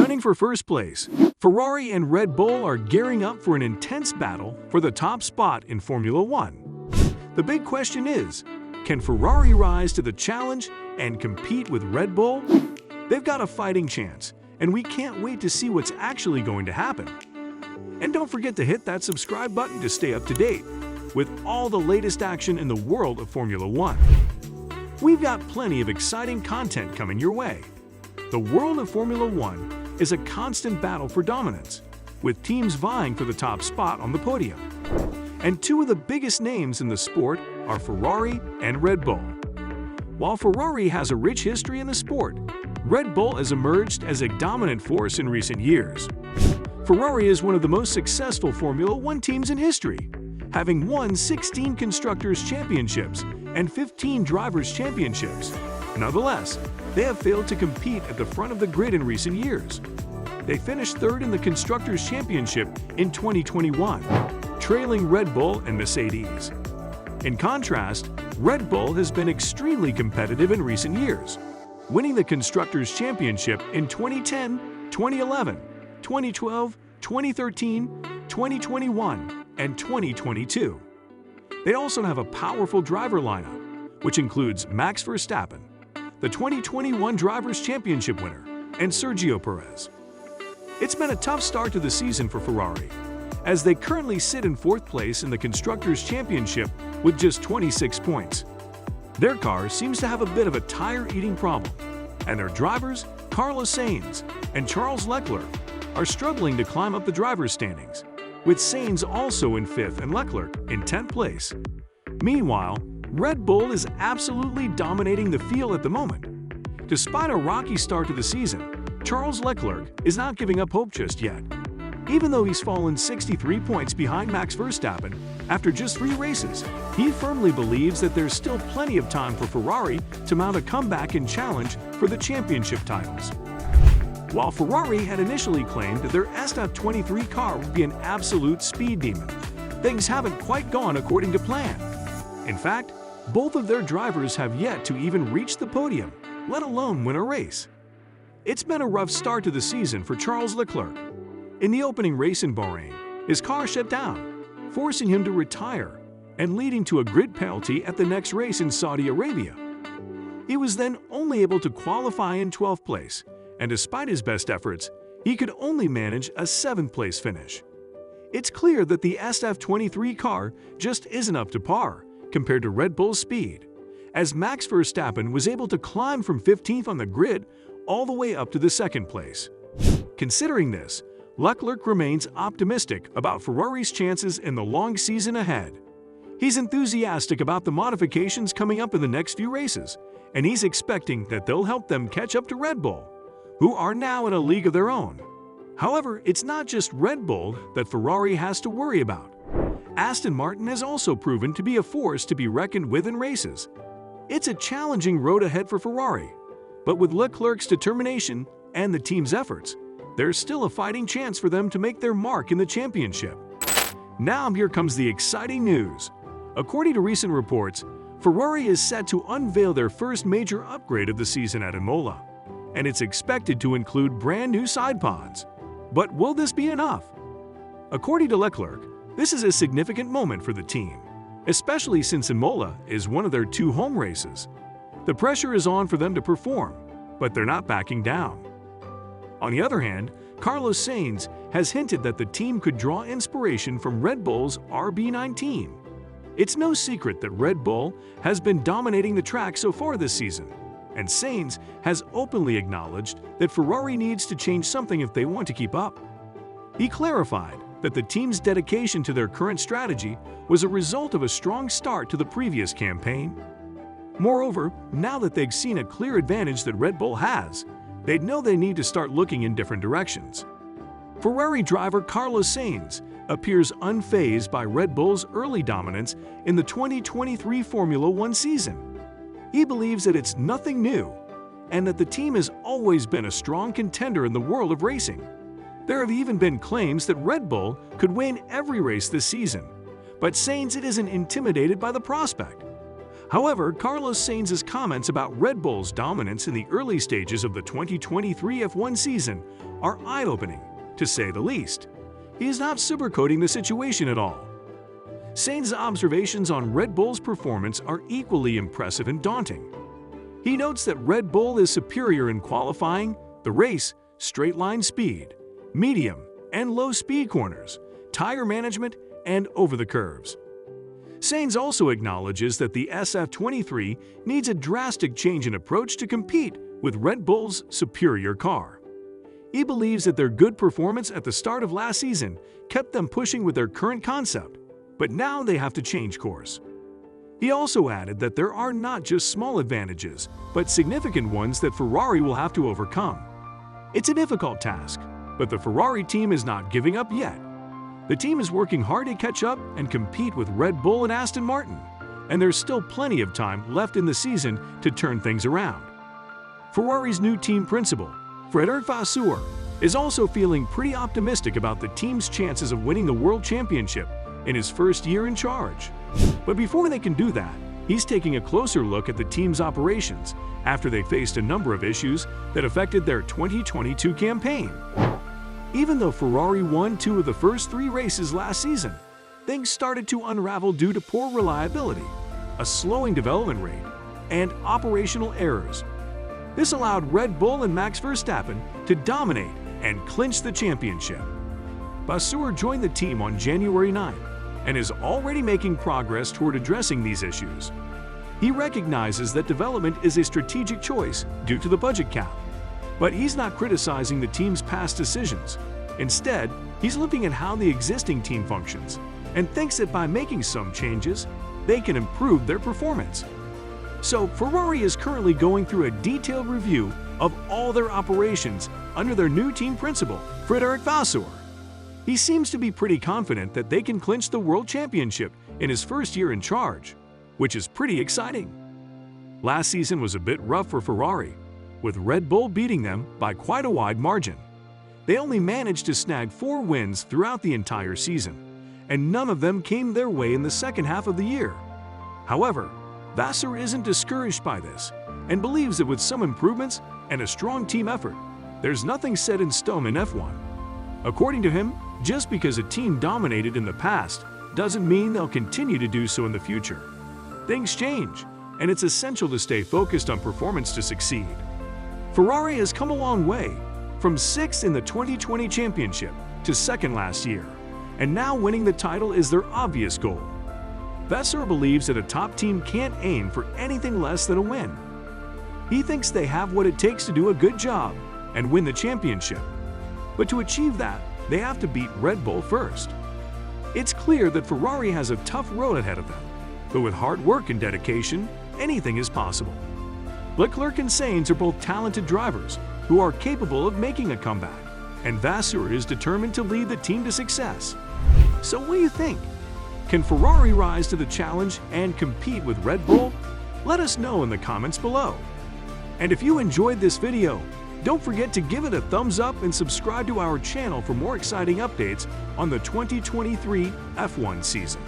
Gunning for first place, Ferrari and Red Bull are gearing up for an intense battle for the top spot in Formula One. The big question is, can Ferrari rise to the challenge and compete with Red Bull? They've got a fighting chance, and we can't wait to see what's actually going to happen. And don't forget to hit that subscribe button to stay up to date with all the latest action in the world of Formula One. We've got plenty of exciting content coming your way. The world of Formula One is a constant battle for dominance, with teams vying for the top spot on the podium. And two of the biggest names in the sport are Ferrari and Red Bull. While Ferrari has a rich history in the sport, Red Bull has emerged as a dominant force in recent years. Ferrari is one of the most successful Formula One teams in history, having won 16 Constructors' Championships and 15 Drivers' Championships. Nonetheless, they have failed to compete at the front of the grid in recent years. They finished third in the Constructors' Championship in 2021, trailing Red Bull and Mercedes. In contrast, Red Bull has been extremely competitive in recent years, winning the Constructors' Championship in 2010, 2011, 2012, 2013, 2021, and 2022. They also have a powerful driver lineup, which includes Max Verstappen, the 2021 Drivers' Championship winner, and Sergio Perez. It's been a tough start to the season for Ferrari, as they currently sit in fourth place in the Constructors' Championship with just 26 points. Their car seems to have a bit of a tire-eating problem, and their drivers, Carlos Sainz and Charles Leclerc, are struggling to climb up the drivers' standings, with Sainz also in 5th and Leclerc in 10th place. Meanwhile, Red Bull is absolutely dominating the field at the moment. Despite a rocky start to the season, Charles Leclerc is not giving up hope just yet. Even though he's fallen 63 points behind Max Verstappen after just 3 races, he firmly believes that there's still plenty of time for Ferrari to mount a comeback and challenge for the championship titles. While Ferrari had initially claimed that their SF23 car would be an absolute speed demon, things haven't quite gone according to plan. In fact, both of their drivers have yet to even reach the podium, let alone win a race. It's been a rough start to the season for Charles Leclerc. In the opening race in Bahrain, his car shut down, forcing him to retire and leading to a grid penalty at the next race in Saudi Arabia. He was then only able to qualify in 12th place, and despite his best efforts, he could only manage a 7th place finish. It's clear that the SF23 car just isn't up to par compared to Red Bull's speed, as Max Verstappen was able to climb from 15th on the grid all the way up to the 2nd place. Considering this, Leclerc remains optimistic about Ferrari's chances in the long season ahead. He's enthusiastic about the modifications coming up in the next few races, and he's expecting that they'll help them catch up to Red Bull, who are now in a league of their own. However, it's not just Red Bull that Ferrari has to worry about. Aston Martin has also proven to be a force to be reckoned with in races. It's a challenging road ahead for Ferrari, but with Leclerc's determination and the team's efforts, there's still a fighting chance for them to make their mark in the championship. Now here comes the exciting news. According to recent reports, Ferrari is set to unveil their first major upgrade of the season at Imola, and it's expected to include brand new side pods. But will this be enough? According to Leclerc, this is a significant moment for the team, especially since Imola is one of their 2 home races. The pressure is on for them to perform, but they're not backing down. On the other hand, Carlos Sainz has hinted that the team could draw inspiration from Red Bull's RB19. It's no secret that Red Bull has been dominating the track so far this season, and Sainz has openly acknowledged that Ferrari needs to change something if they want to keep up. He clarified that the team's dedication to their current strategy was a result of a strong start to the previous campaign. Moreover, now that they've seen a clear advantage that Red Bull has, they'd know they need to start looking in different directions. Ferrari driver Carlos Sainz appears unfazed by Red Bull's early dominance in the 2023 Formula One season. He believes that it's nothing new and that the team has always been a strong contender in the world of racing. There have even been claims that Red Bull could win every race this season, but Sainz isn't intimidated by the prospect. However, Carlos Sainz's comments about Red Bull's dominance in the early stages of the 2023 F1 season are eye-opening, to say the least. He is not sugarcoating the situation at all. Sainz's observations on Red Bull's performance are equally impressive and daunting. He notes that Red Bull is superior in qualifying, the race, straight-line speed, medium and low-speed corners, tire management, and over the curves. Sainz also acknowledges that the SF23 needs a drastic change in approach to compete with Red Bull's superior car. He believes that their good performance at the start of last season kept them pushing with their current concept, but now they have to change course. He also added that there are not just small advantages, but significant ones that Ferrari will have to overcome. It's a difficult task, but the Ferrari team is not giving up yet. The team is working hard to catch up and compete with Red Bull and Aston Martin, and there's still plenty of time left in the season to turn things around. Ferrari's new team principal, Frédéric Vasseur, is also feeling pretty optimistic about the team's chances of winning the World Championship in his first year in charge. But before they can do that, he's taking a closer look at the team's operations after they faced a number of issues that affected their 2022 campaign. Even though Ferrari won 2 of the first 3 races last season, things started to unravel due to poor reliability, a slowing development rate, and operational errors. This allowed Red Bull and Max Verstappen to dominate and clinch the championship. Vasseur joined the team on January 9 and is already making progress toward addressing these issues. He recognizes that development is a strategic choice due to the budget cap, but he's not criticizing the team's past decisions. Instead, he's looking at how the existing team functions and thinks that by making some changes, they can improve their performance. So Ferrari is currently going through a detailed review of all their operations under their new team principal, Frédéric Vasseur. He seems to be pretty confident that they can clinch the World Championship in his first year in charge, which is pretty exciting. Last season was a bit rough for Ferrari, with Red Bull beating them by quite a wide margin. They only managed to snag 4 wins throughout the entire season, and none of them came their way in the second half of the year. However, Vasseur isn't discouraged by this and believes that with some improvements and a strong team effort, there's nothing set in stone in F1. According to him, just because a team dominated in the past doesn't mean they'll continue to do so in the future. Things change, and it's essential to stay focused on performance to succeed. Ferrari has come a long way, from 6th in the 2020 championship to 2nd last year, and now winning the title is their obvious goal. Vasseur believes that a top team can't aim for anything less than a win. He thinks they have what it takes to do a good job and win the championship. But to achieve that, they have to beat Red Bull first. It's clear that Ferrari has a tough road ahead of them, but with hard work and dedication, anything is possible. Leclerc and Sainz are both talented drivers who are capable of making a comeback, and Vasseur is determined to lead the team to success. So what do you think? Can Ferrari rise to the challenge and compete with Red Bull? Let us know in the comments below. And if you enjoyed this video, don't forget to give it a thumbs up and subscribe to our channel for more exciting updates on the 2023 F1 season.